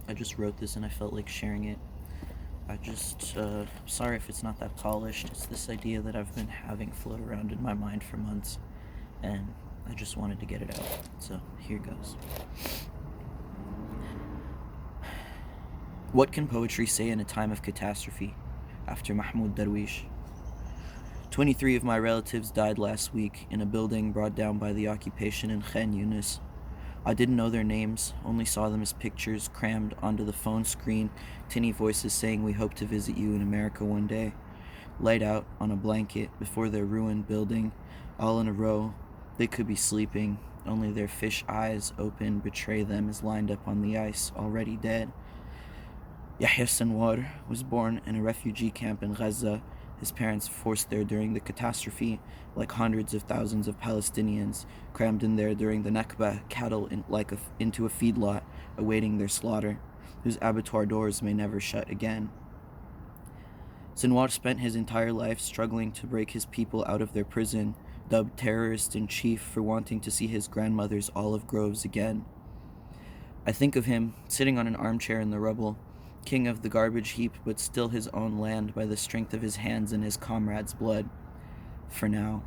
I just wrote this and I felt like sharing it. Sorry if it's not that polished. It's this idea that I've been having float around in my mind for months, and I just wanted to get it out. So here goes. What can poetry say in a time of catastrophe? After Mahmoud Darwish. 23 of my relatives died last week in a building brought down by the occupation in Khan Yunis. I didn't know their names, only saw them as pictures crammed onto the phone screen, tinny voices saying we hope to visit you in America one day. Laid out on a blanket before their ruined building, all in a row. They could be sleeping, only their fish eyes open betray them as lined up on the ice, already dead. Yahya Sinwar was born in a refugee camp in Gaza, his parents forced there during the catastrophe, like hundreds of thousands of Palestinians, crammed in there during the Nakba, cattle into a feedlot, awaiting their slaughter, whose abattoir doors may never shut again. Sinwar spent his entire life struggling to break his people out of their prison, dubbed terrorist-in-chief for wanting to see his grandmother's olive groves again. I think of him, sitting on an armchair in the rubble, king of the garbage heap, but still his own land by the strength of his hands and his comrades' blood. For now.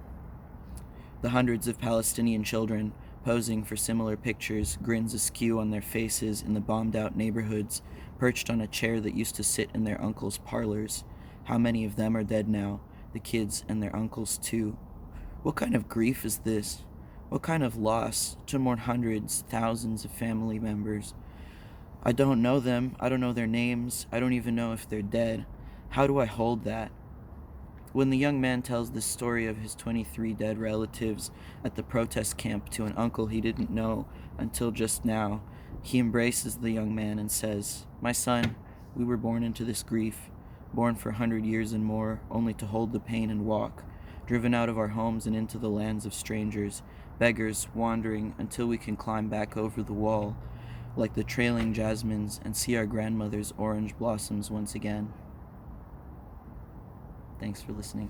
The hundreds of Palestinian children, posing for similar pictures, grins askew on their faces in the bombed-out neighborhoods, perched on a chair that used to sit in their uncles' parlors. How many of them are dead now, the kids and their uncles too? What kind of grief is this? What kind of loss to mourn hundreds, thousands of family members? I don't know them, I don't know their names, I don't even know if they're dead. How do I hold that? When the young man tells the story of his 23 dead relatives at the protest camp to an uncle he didn't know until just now, he embraces the young man and says, "My son, we were born into this grief, born for 100 years and more, only to hold the pain and walk, driven out of our homes and into the lands of strangers, beggars wandering until we can climb back over the wall, like the trailing jasmines, and see our grandmother's orange blossoms once again." Thanks for listening.